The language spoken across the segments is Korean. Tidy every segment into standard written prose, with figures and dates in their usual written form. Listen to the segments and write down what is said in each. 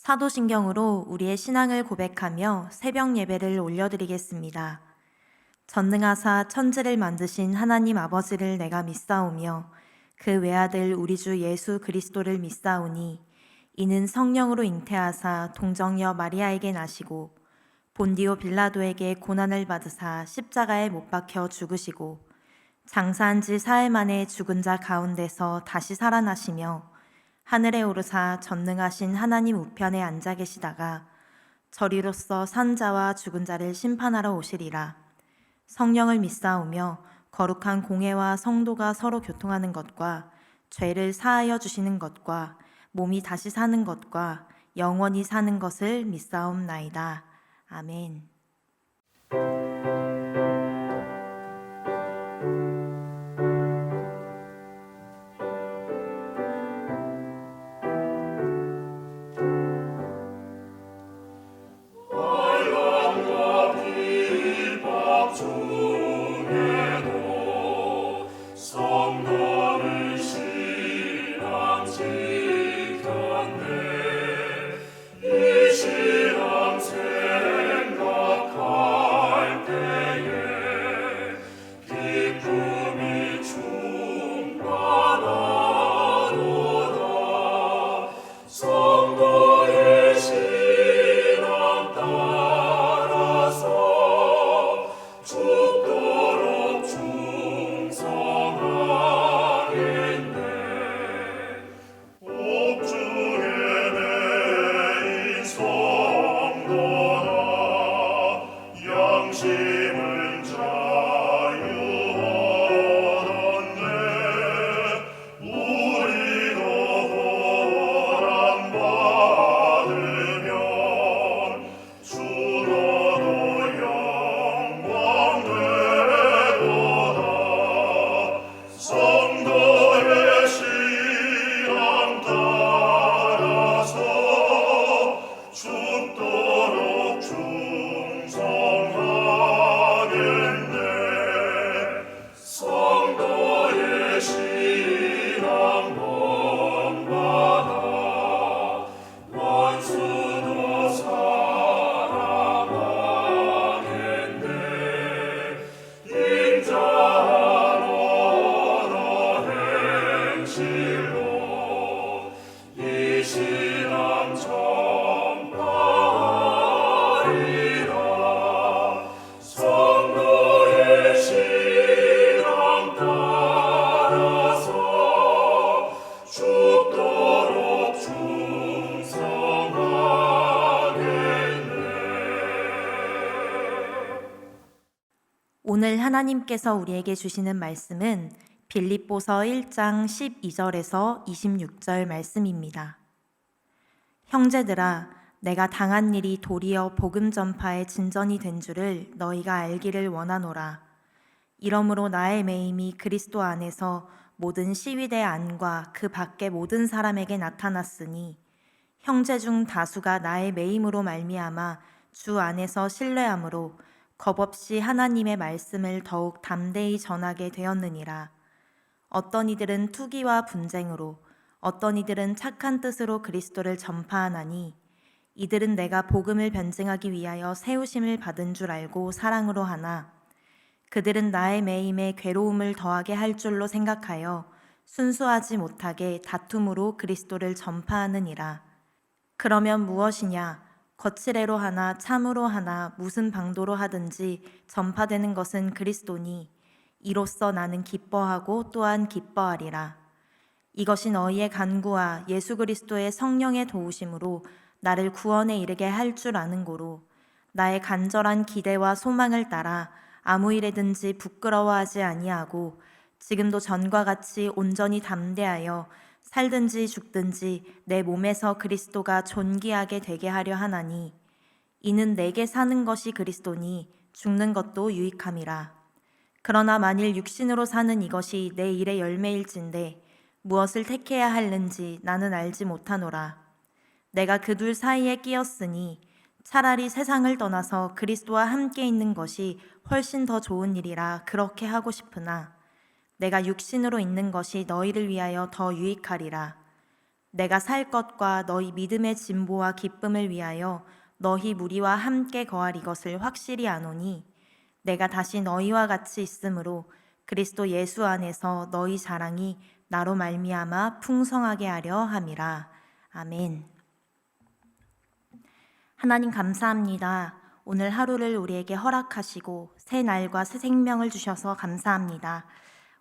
사도신경으로 우리의 신앙을 고백하며 새벽 예배를 올려드리겠습니다. 전능하사 천지를 만드신 하나님 아버지를 내가 믿사오며 그 외아들 우리 주 예수 그리스도를 믿사오니 이는 성령으로 잉태하사 동정녀 마리아에게 나시고 본디오 빌라도에게 고난을 받으사 십자가에 못 박혀 죽으시고 장사한 지 사흘 만에 죽은 자 가운데서 다시 살아나시며 하늘에 오르사 전능하신 하나님 우편에 앉아 계시다가 저리로서 산 자와 죽은 자를 심판하러 오시리라. 성령을 믿사오며 거룩한 공회와 성도가 서로 교통하는 것과 죄를 사하여 주시는 것과 몸이 다시 사는 것과 영원히 사는 것을 믿사옵나이다. 아멘. 오늘 하나님께서 우리에게 주시는 말씀은 빌립보서 1장 12절에서 26절 말씀입니다. 형제들아, 내가 당한 일이 도리어 복음 전파의 진전이 된 줄을 너희가 알기를 원하노라. 이러므로 나의 매임이 그리스도 안에서 모든 시위대 안과 그 밖의 모든 사람에게 나타났으니 형제 중 다수가 나의 매임으로 말미암아 주 안에서 신뢰함으로 겁없이 하나님의 말씀을 더욱 담대히 전하게 되었느니라. 어떤 이들은 투기와 분쟁으로, 어떤 이들은 착한 뜻으로 그리스도를 전파하나니 이들은 내가 복음을 변증하기 위하여 세우심을 받은 줄 알고 사랑으로 하나 그들은 나의 매임에 괴로움을 더하게 할 줄로 생각하여 순수하지 못하게 다툼으로 그리스도를 전파하느니라. 그러면 무엇이냐? 거칠애로 하나 참으로 하나 무슨 방도로 하든지 전파되는 것은 그리스도니 이로써 나는 기뻐하고 또한 기뻐하리라. 이것이 너희의 간구와 예수 그리스도의 성령의 도우심으로 나를 구원에 이르게 할 줄 아는 고로 나의 간절한 기대와 소망을 따라 아무 일에든지 부끄러워하지 아니하고 지금도 전과 같이 온전히 담대하여 살든지 죽든지 내 몸에서 그리스도가 존귀하게 되게 하려 하나니 이는 내게 사는 것이 그리스도니 죽는 것도 유익함이라. 그러나 만일 육신으로 사는 이것이 내 일의 열매일진데 무엇을 택해야 하는지 나는 알지 못하노라. 내가 그 둘 사이에 끼었으니 차라리 세상을 떠나서 그리스도와 함께 있는 것이 훨씬 더 좋은 일이라 그렇게 하고 싶으나 내가 육신으로 있는 것이 너희를 위하여 더 유익하리라. 내가 살 것과 너희 믿음의 진보와 기쁨을 위하여 너희 무리와 함께 거할 이것을 확실히 아노니 내가 다시 너희와 같이 있으므로 그리스도 예수 안에서 너희 자랑이 나로 말미암아 풍성하게 하려 함이라. 아멘. 하나님 감사합니다. 오늘 하루를 우리에게 허락하시고 새 날과 새 생명을 주셔서 감사합니다.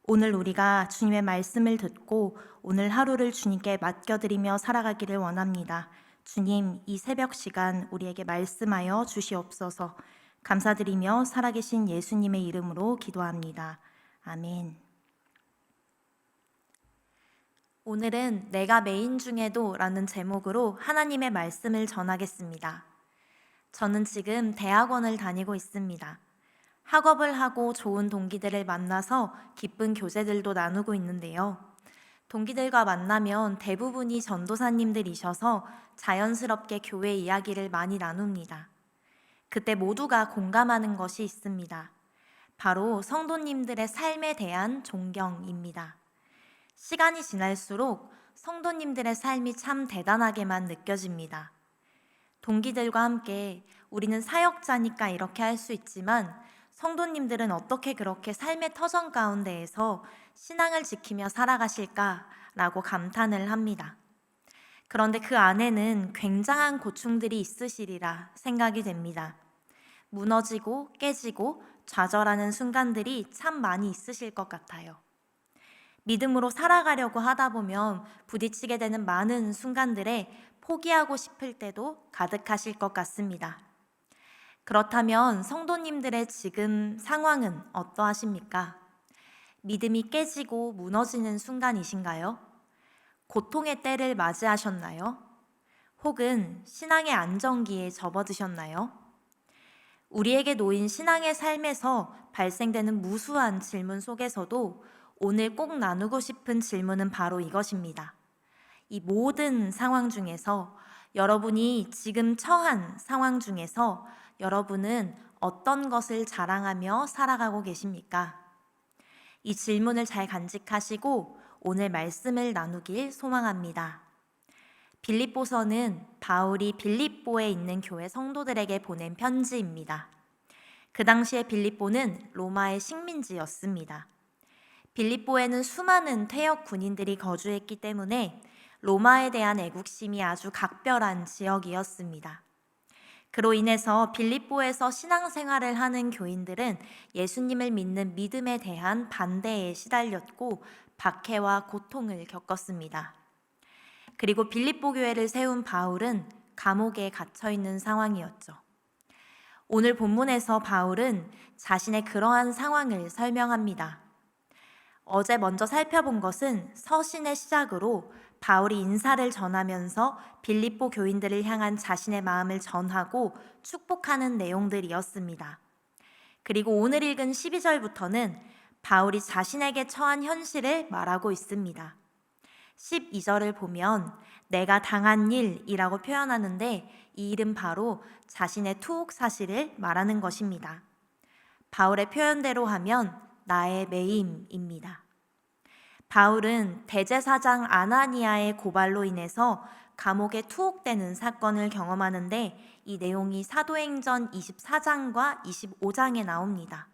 오늘 우리가 주님의 말씀을 듣고 오늘 하루를 주님께 맡겨드리며 살아가기를 원합니다. 주님, 이 새벽 시간 우리에게 말씀하여 주시옵소서. 감사드리며 살아계신 예수님의 이름으로 기도합니다. 아멘. 오늘은 내가 메인 중에도 라는 제목으로 하나님의 말씀을 전하겠습니다. 저는 지금 대학원을 다니고 있습니다. 학업을 하고 좋은 동기들을 만나서 기쁜 교제들도 나누고 있는데요. 동기들과 만나면 대부분이 전도사님들이셔서 자연스럽게 교회 이야기를 많이 나눕니다. 그때 모두가 공감하는 것이 있습니다. 바로 성도님들의 삶에 대한 존경입니다. 시간이 지날수록 성도님들의 삶이 참 대단하게만 느껴집니다. 동기들과 함께 우리는 사역자니까 이렇게 할 수 있지만 성도님들은 어떻게 그렇게 삶의 터전 가운데에서 신앙을 지키며 살아가실까라고 감탄을 합니다. 그런데 그 안에는 굉장한 고충들이 있으시리라 생각이 됩니다. 무너지고 깨지고 좌절하는 순간들이 참 많이 있으실 것 같아요. 믿음으로 살아가려고 하다 보면 부딪히게 되는 많은 순간들에 포기하고 싶을 때도 가득하실 것 같습니다. 그렇다면 성도님들의 지금 상황은 어떠하십니까? 믿음이 깨지고 무너지는 순간이신가요? 고통의 때를 맞이하셨나요? 혹은 신앙의 안정기에 접어드셨나요? 우리에게 놓인 신앙의 삶에서 발생되는 무수한 질문 속에서도 오늘 꼭 나누고 싶은 질문은 바로 이것입니다. 이 모든 상황 중에서 여러분이 지금 처한 상황 중에서 여러분은 어떤 것을 자랑하며 살아가고 계십니까? 이 질문을 잘 간직하시고 오늘 말씀을 나누길 소망합니다. 빌립보서는 바울이 빌립보에 있는 교회 성도들에게 보낸 편지입니다. 그 당시에 빌립보는 로마의 식민지였습니다. 빌립보에는 수많은 퇴역 군인들이 거주했기 때문에 로마에 대한 애국심이 아주 각별한 지역이었습니다. 그로 인해서 빌립보에서 신앙생활을 하는 교인들은 예수님을 믿는 믿음에 대한 반대에 시달렸고 박해와 고통을 겪었습니다. 그리고 빌립보 교회를 세운 바울은 감옥에 갇혀 있는 상황이었죠. 오늘 본문에서 바울은 자신의 그러한 상황을 설명합니다. 어제 먼저 살펴본 것은 서신의 시작으로 바울이 인사를 전하면서 빌립보 교인들을 향한 자신의 마음을 전하고 축복하는 내용들이었습니다. 그리고 오늘 읽은 12절부터는 바울이 자신에게 처한 현실을 말하고 있습니다. 12절을 보면 내가 당한 일이라고 표현하는데 이 일은 바로 자신의 투옥 사실을 말하는 것입니다. 바울의 표현대로 하면 나의 매임입니다. 바울은 대제사장 아나니아의 고발로 인해서 감옥에 투옥되는 사건을 경험하는데 이 내용이 사도행전 24장과 25장에 나옵니다.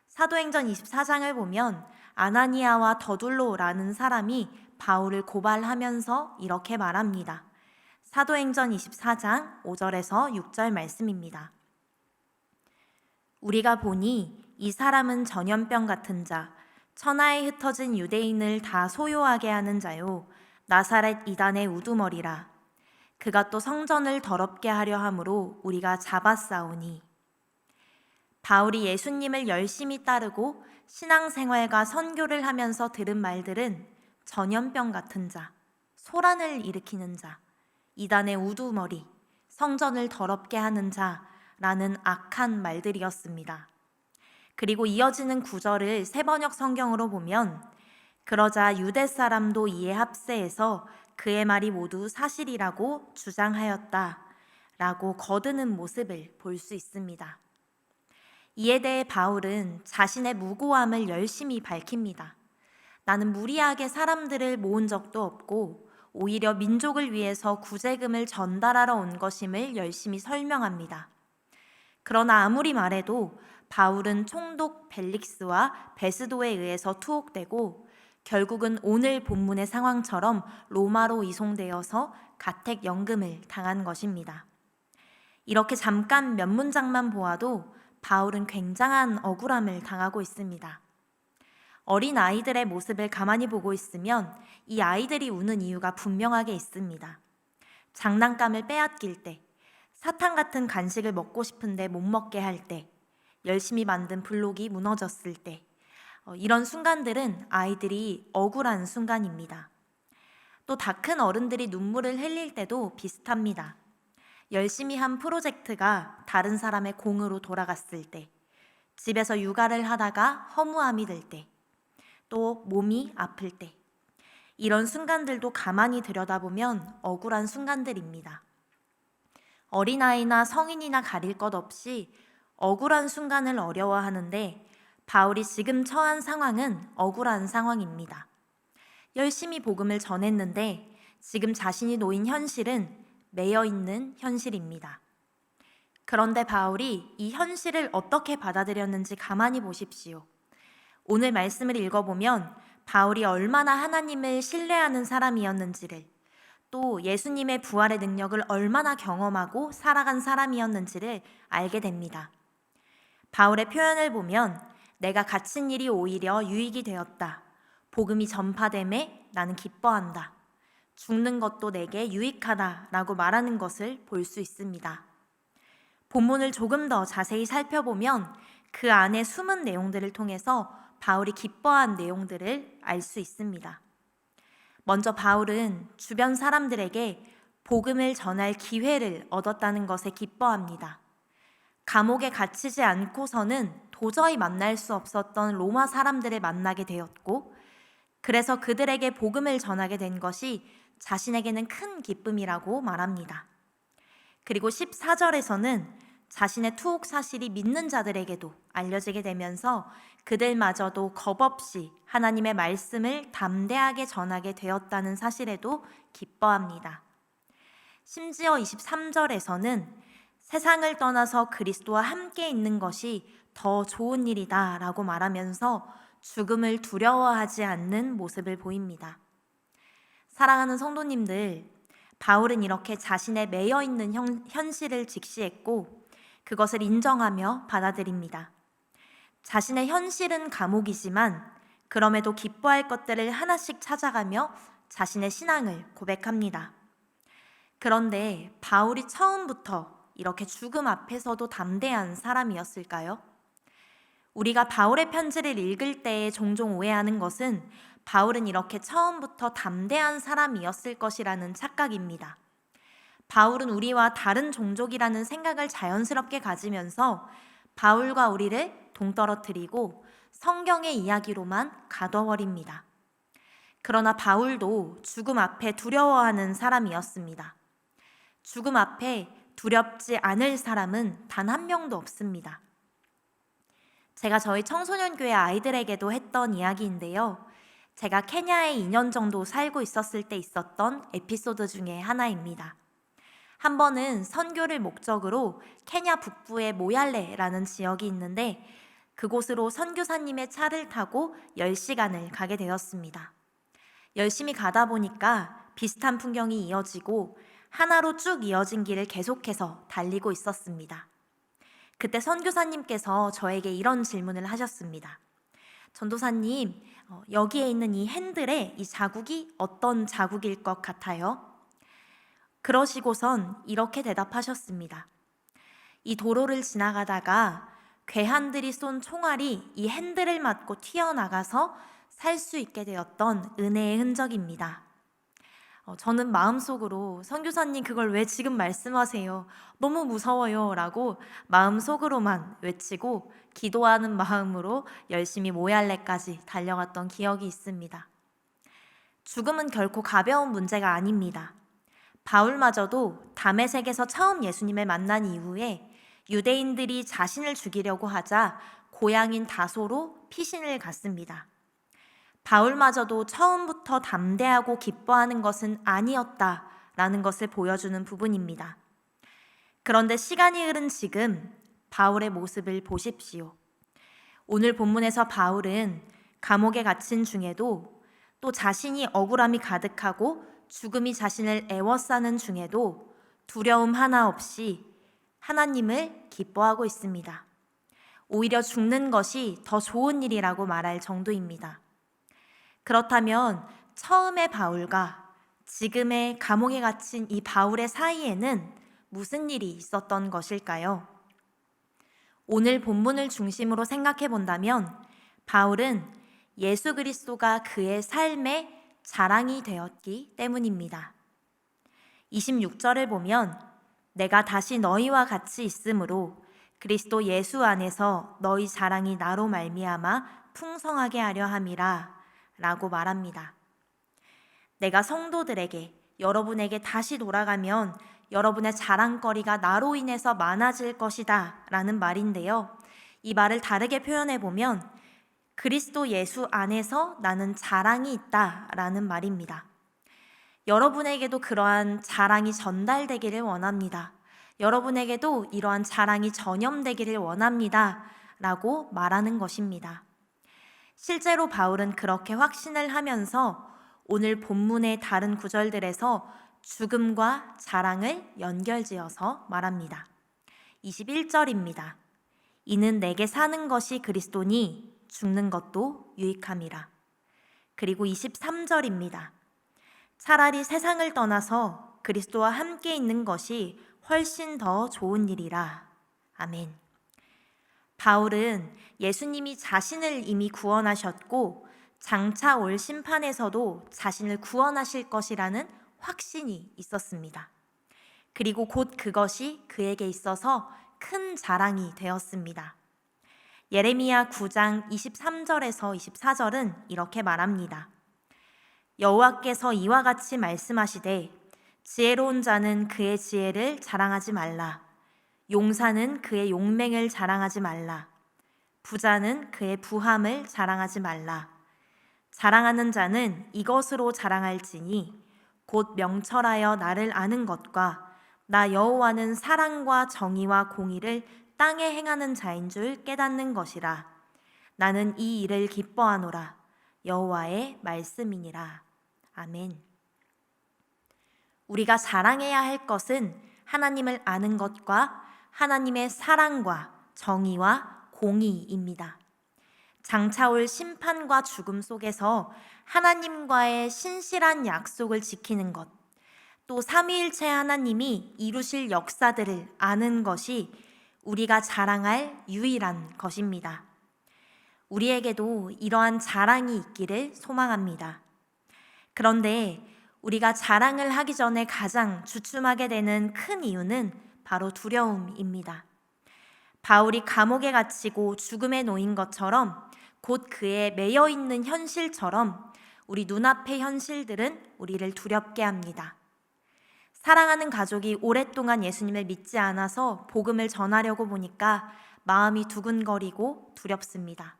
사도행전 24장을 보면 아나니아와 더둘로라는 사람이 바울을 고발하면서 이렇게 말합니다. 사도행전 24장 5절에서 6절 말씀입니다. 우리가 보니 이 사람은 전염병 같은 자, 천하에 흩어진 유대인을 다 소요하게 하는 자요, 나사렛 이단의 우두머리라. 그가 또 성전을 더럽게 하려 함으로 우리가 잡았사오니. 바울이 예수님을 열심히 따르고 신앙생활과 선교를 하면서 들은 말들은 전염병 같은 자, 소란을 일으키는 자, 이단의 우두머리, 성전을 더럽게 하는 자라는 악한 말들이었습니다. 그리고 이어지는 구절을 새번역 성경으로 보면 그러자 유대 사람도 이에 합세해서 그의 말이 모두 사실이라고 주장하였다 라고 거드는 모습을 볼 수 있습니다. 이에 대해 바울은 자신의 무고함을 열심히 밝힙니다. 나는 무리하게 사람들을 모은 적도 없고 오히려 민족을 위해서 구제금을 전달하러 온 것임을 열심히 설명합니다. 그러나 아무리 말해도 바울은 총독 벨릭스와 베스도에 의해서 투옥되고 결국은 오늘 본문의 상황처럼 로마로 이송되어서 가택연금을 당한 것입니다. 이렇게 잠깐 몇 문장만 보아도 바울은 굉장한 억울함을 당하고 있습니다. 어린 아이들의 모습을 가만히 보고 있으면 이 아이들이 우는 이유가 분명하게 있습니다. 장난감을 빼앗길 때, 사탕 같은 간식을 먹고 싶은데 못 먹게 할 때, 열심히 만든 블록이 무너졌을 때, 이런 순간들은 아이들이 억울한 순간입니다. 또 다 큰 어른들이 눈물을 흘릴 때도 비슷합니다. 열심히 한 프로젝트가 다른 사람의 공으로 돌아갔을 때, 집에서 육아를 하다가 허무함이 들 때, 또 몸이 아플 때, 이런 순간들도 가만히 들여다보면 억울한 순간들입니다. 어린아이나 성인이나 가릴 것 없이 억울한 순간을 어려워하는데 바울이 지금 처한 상황은 억울한 상황입니다. 열심히 복음을 전했는데 지금 자신이 놓인 현실은 매여 있는 현실입니다. 그런데 바울이 이 현실을 어떻게 받아들였는지 가만히 보십시오. 오늘 말씀을 읽어보면 바울이 얼마나 하나님을 신뢰하는 사람이었는지를, 또 예수님의 부활의 능력을 얼마나 경험하고 살아간 사람이었는지를 알게 됩니다. 바울의 표현을 보면 내가 갇힌 일이 오히려 유익이 되었다. 복음이 전파됨에 나는 기뻐한다. 죽는 것도 내게 유익하다 라고 말하는 것을 볼 수 있습니다. 본문을 조금 더 자세히 살펴보면 그 안에 숨은 내용들을 통해서 바울이 기뻐한 내용들을 알 수 있습니다. 먼저 바울은 주변 사람들에게 복음을 전할 기회를 얻었다는 것에 기뻐합니다. 감옥에 갇히지 않고서는 도저히 만날 수 없었던 로마 사람들을 만나게 되었고, 그래서 그들에게 복음을 전하게 된 것이 자신에게는 큰 기쁨이라고 말합니다. 그리고 14절에서는 자신의 투옥 사실이 믿는 자들에게도 알려지게 되면서 그들마저도 겁없이 하나님의 말씀을 담대하게 전하게 되었다는 사실에도 기뻐합니다. 심지어 23절에서는 세상을 떠나서 그리스도와 함께 있는 것이 더 좋은 일이다 라고 말하면서 죽음을 두려워하지 않는 모습을 보입니다. 사랑하는 성도님들, 바울은 이렇게 자신의 매여 있는 현실을 직시했고 그것을 인정하며 받아들입니다. 자신의 현실은 감옥이지만 그럼에도 기뻐할 것들을 하나씩 찾아가며 자신의 신앙을 고백합니다. 그런데 바울이 처음부터 이렇게 죽음 앞에서도 담대한 사람이었을까요? 우리가 바울의 편지를 읽을 때 종종 오해하는 것은 바울은 이렇게 처음부터 담대한 사람이었을 것이라는 착각입니다. 바울은 우리와 다른 종족이라는 생각을 자연스럽게 가지면서 바울과 우리를 동떨어뜨리고 성경의 이야기로만 가둬버립니다. 그러나 바울도 죽음 앞에 두려워하는 사람이었습니다. 죽음 앞에 두렵지 않을 사람은 단 한 명도 없습니다. 제가 저희 청소년교회 아이들에게도 했던 이야기인데요. 제가 케냐에 2년 정도 살고 있었을 때 있었던 에피소드 중에 하나입니다. 한 번은 선교를 목적으로 케냐 북부의 모얄레라는 지역이 있는데 그곳으로 선교사님의 차를 타고 10시간을 가게 되었습니다. 열심히 가다 보니까 비슷한 풍경이 이어지고 하나로 쭉 이어진 길을 계속해서 달리고 있었습니다. 그때 선교사님께서 저에게 이런 질문을 하셨습니다. 전도사님, 여기에 있는 이 핸들에 이 자국이 어떤 자국일 것 같아요? 그러시고선 이렇게 대답하셨습니다. 이 도로를 지나가다가 괴한들이 쏜 총알이 이 핸들을 맞고 튀어나가서 살 수 있게 되었던 은혜의 흔적입니다. 저는 마음속으로 선교사님 그걸 왜 지금 말씀하세요? 너무 무서워요 라고 마음속으로만 외치고 기도하는 마음으로 열심히 모얄레까지 달려갔던 기억이 있습니다. 죽음은 결코 가벼운 문제가 아닙니다. 바울마저도 다메섹에서 처음 예수님을 만난 이후에 유대인들이 자신을 죽이려고 하자 고향인 다소로 피신을 갔습니다. 바울마저도 처음부터 담대하고 기뻐하는 것은 아니었다라는 것을 보여주는 부분입니다. 그런데 시간이 흐른 지금 바울의 모습을 보십시오. 오늘 본문에서 바울은 감옥에 갇힌 중에도, 또 자신이 억울함이 가득하고 죽음이 자신을 애워싸는 중에도 두려움 하나 없이 하나님을 기뻐하고 있습니다. 오히려 죽는 것이 더 좋은 일이라고 말할 정도입니다. 그렇다면 처음의 바울과 지금의 감옥에 갇힌 이 바울의 사이에는 무슨 일이 있었던 것일까요? 오늘 본문을 중심으로 생각해 본다면 바울은 예수 그리스도가 그의 삶의 자랑이 되었기 때문입니다. 26절을 보면 내가 다시 너희와 같이 있으므로 그리스도 예수 안에서 너희 자랑이 나로 말미암아 풍성하게 하려 함이라 라고 말합니다. 내가 성도들에게, 여러분에게 다시 돌아가면 여러분의 자랑거리가 나로 인해서 많아질 것이다 라는 말인데요. 이 말을 다르게 표현해 보면 그리스도 예수 안에서 나는 자랑이 있다 라는 말입니다. 여러분에게도 그러한 자랑이 전달되기를 원합니다. 여러분에게도 이러한 자랑이 전염되기를 원합니다 라고 말하는 것입니다. 실제로 바울은 그렇게 확신을 하면서 오늘 본문의 다른 구절들에서 죽음과 자랑을 연결지어서 말합니다. 21절입니다. 이는 내게 사는 것이 그리스도니 죽는 것도 유익함이라. 그리고 23절입니다. 차라리 세상을 떠나서 그리스도와 함께 있는 것이 훨씬 더 좋은 일이라. 아멘. 바울은 예수님이 자신을 이미 구원하셨고 장차 올 심판에서도 자신을 구원하실 것이라는 확신이 있었습니다. 그리고 곧 그것이 그에게 있어서 큰 자랑이 되었습니다. 예레미야 9장 23절에서 24절은 이렇게 말합니다. 여호와께서 이와 같이 말씀하시되 지혜로운 자는 그의 지혜를 자랑하지 말라. 용사는 그의 용맹을 자랑하지 말라. 부자는 그의 부함을 자랑하지 말라. 자랑하는 자는 이것으로 자랑할지니 곧 명철하여 나를 아는 것과 나 여호와는 사랑과 정의와 공의를 땅에 행하는 자인 줄 깨닫는 것이라. 나는 이 일을 기뻐하노라. 여호와의 말씀이니라. 아멘. 우리가 자랑해야 할 것은 하나님을 아는 것과 하나님의 사랑과 정의와 공의입니다. 장차 올 심판과 죽음 속에서 하나님과의 신실한 약속을 지키는 것, 또 삼위일체 하나님이 이루실 역사들을 아는 것이 우리가 자랑할 유일한 것입니다. 우리에게도 이러한 자랑이 있기를 소망합니다. 그런데 우리가 자랑을 하기 전에 가장 주춤하게 되는 큰 이유는 바로 두려움입니다. 바울이 감옥에 갇히고 죽음에 놓인 것처럼 곧 그에 매여 있는 현실처럼 우리 눈앞의 현실들은 우리를 두렵게 합니다. 사랑하는 가족이 오랫동안 예수님을 믿지 않아서 복음을 전하려고 보니까 마음이 두근거리고 두렵습니다.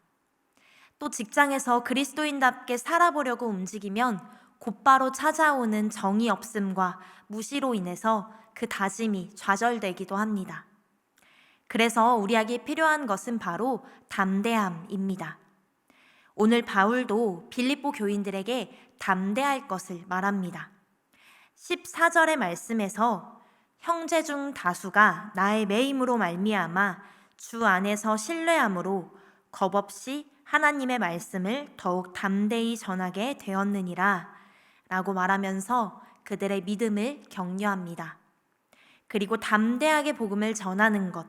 또 직장에서 그리스도인답게 살아보려고 움직이면 곧바로 찾아오는 정의 없음과 무시로 인해서 그 다짐이 좌절되기도 합니다. 그래서 우리에게 필요한 것은 바로 담대함입니다. 오늘 바울도 빌립보 교인들에게 담대할 것을 말합니다. 14절의 말씀에서 형제 중 다수가 나의 매임으로 말미암아 주 안에서 신뢰함으로 겁없이 하나님의 말씀을 더욱 담대히 전하게 되었느니라 라고 말하면서 그들의 믿음을 격려합니다. 그리고 담대하게 복음을 전하는 것,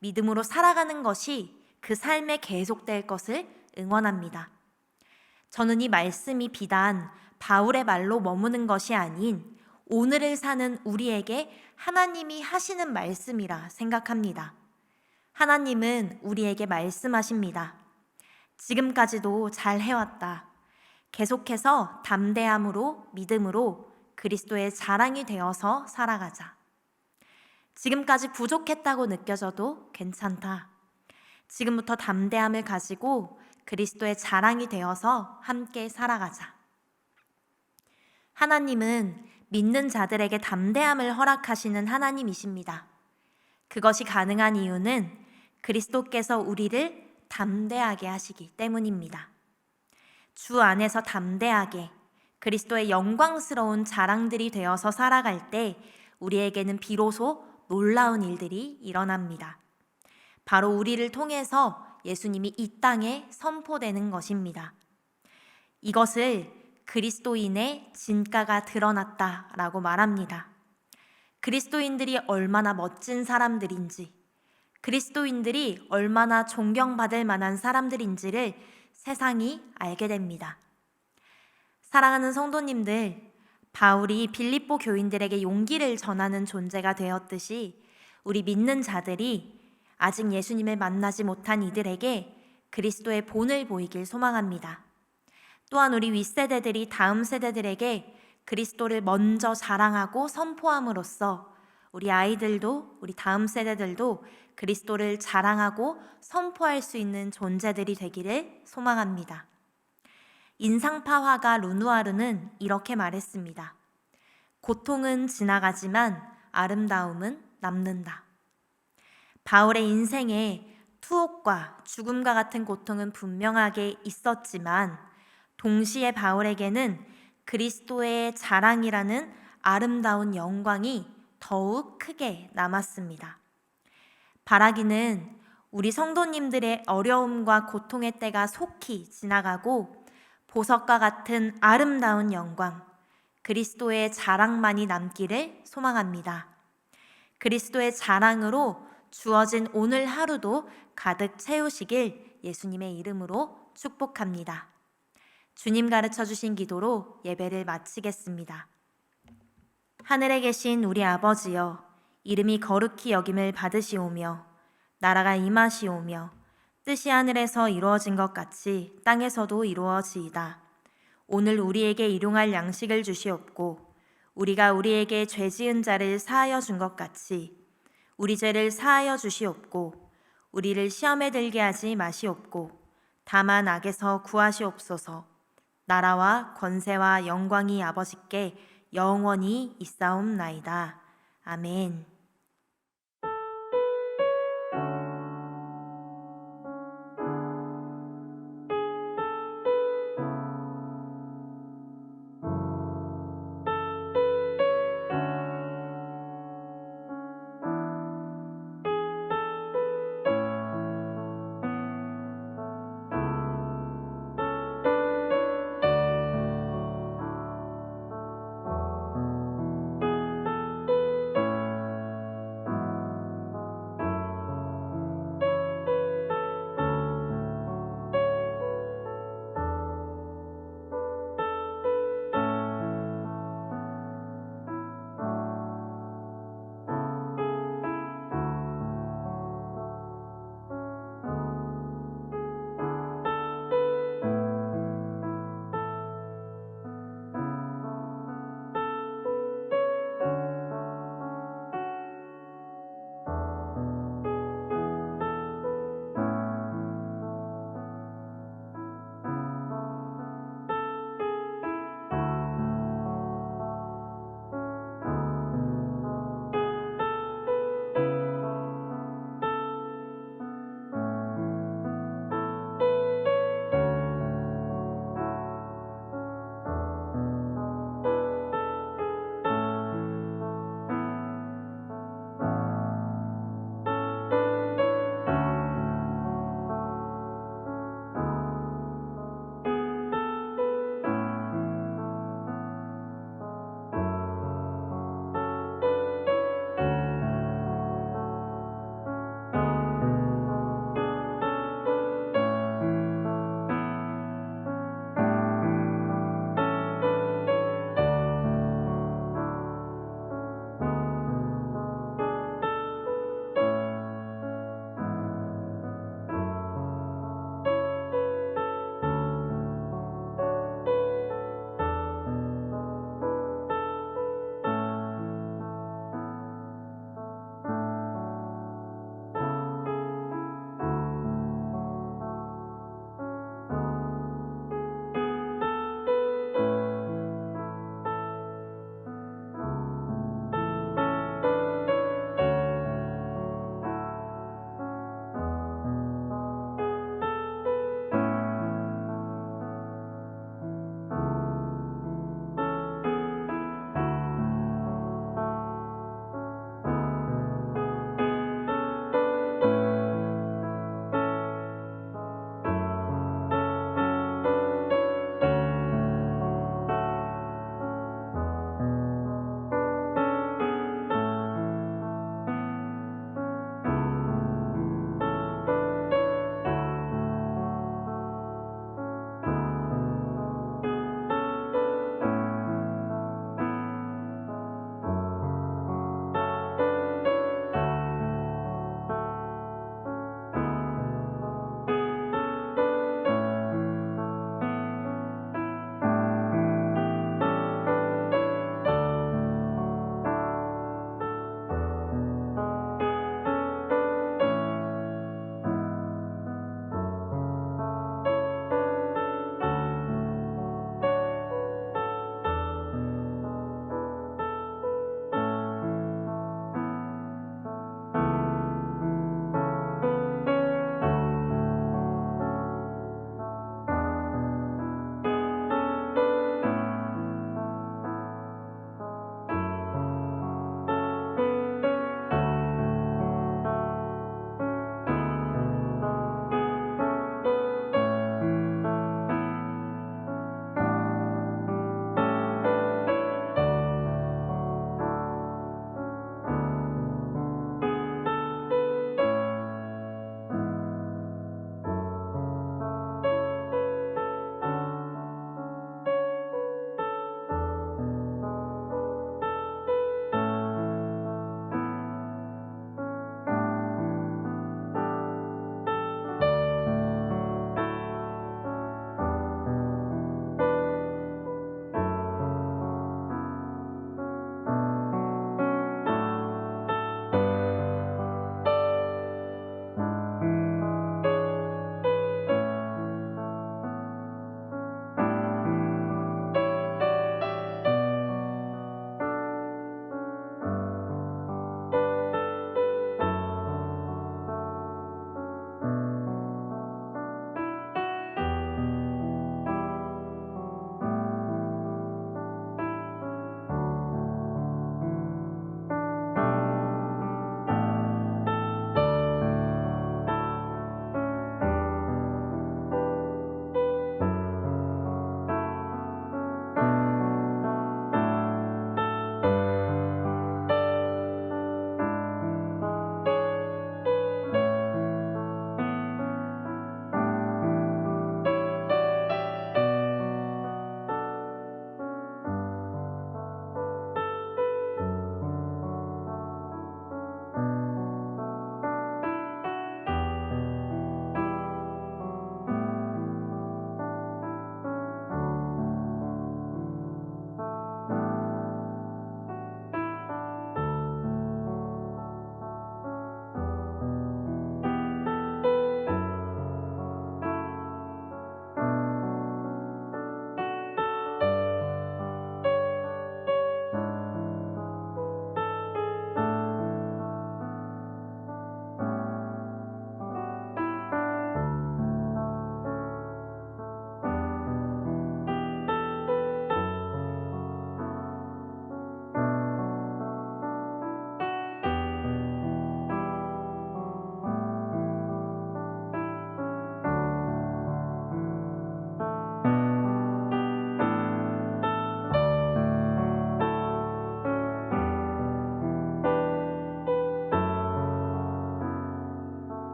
믿음으로 살아가는 것이 그 삶에 계속될 것을 응원합니다. 저는 이 말씀이 비단 바울의 말로 머무는 것이 아닌 오늘을 사는 우리에게 하나님이 하시는 말씀이라 생각합니다. 하나님은 우리에게 말씀하십니다. 지금까지도 잘 해왔다. 계속해서 담대함으로 믿음으로 그리스도의 자랑이 되어서 살아가자. 지금까지 부족했다고 느껴져도 괜찮다. 지금부터 담대함을 가지고 그리스도의 자랑이 되어서 함께 살아가자. 하나님은 믿는 자들에게 담대함을 허락하시는 하나님이십니다. 그것이 가능한 이유는 그리스도께서 우리를 담대하게 하시기 때문입니다. 주 안에서 담대하게 그리스도의 영광스러운 자랑들이 되어서 살아갈 때 우리에게는 비로소 놀라운 일들이 일어납니다. 바로 우리를 통해서 예수님이 이 땅에 선포되는 것입니다. 이것을 그리스도인의 진가가 드러났다라고 말합니다. 그리스도인들이 얼마나 멋진 사람들인지, 그리스도인들이 얼마나 존경받을 만한 사람들인지를 세상이 알게 됩니다. 사랑하는 성도님들, 바울이 빌립보 교인들에게 용기를 전하는 존재가 되었듯이 우리 믿는 자들이 아직 예수님을 만나지 못한 이들에게 그리스도의 본을 보이길 소망합니다. 또한 우리 윗세대들이 다음 세대들에게 그리스도를 먼저 자랑하고 선포함으로써 우리 아이들도 우리 다음 세대들도 그리스도를 자랑하고 선포할 수 있는 존재들이 되기를 소망합니다. 인상파 화가 루누아르는 이렇게 말했습니다. 고통은 지나가지만 아름다움은 남는다. 바울의 인생에 투옥과 죽음과 같은 고통은 분명하게 있었지만 동시에 바울에게는 그리스도의 자랑이라는 아름다운 영광이 더욱 크게 남았습니다. 바라기는 우리 성도님들의 어려움과 고통의 때가 속히 지나가고 보석과 같은 아름다운 영광, 그리스도의 자랑만이 남기를 소망합니다. 그리스도의 자랑으로 주어진 오늘 하루도 가득 채우시길 예수님의 이름으로 축복합니다. 주님 가르쳐 주신 기도로 예배를 마치겠습니다. 하늘에 계신 우리 아버지여, 이름이 거룩히 여김을 받으시오며 나라가 임하시오며 뜻이 하늘에서 이루어진 것 같이 땅에서도 이루어지이다. 오늘 우리에게 일용할 양식을 주시옵고 우리가 우리에게 죄 지은 자를 사하여 준 것 같이 우리 죄를 사하여 주시옵고 우리를 시험에 들게 하지 마시옵고 다만 악에서 구하시옵소서. 나라와 권세와 영광이 아버지께 영원히 있사옵나이다. 아멘.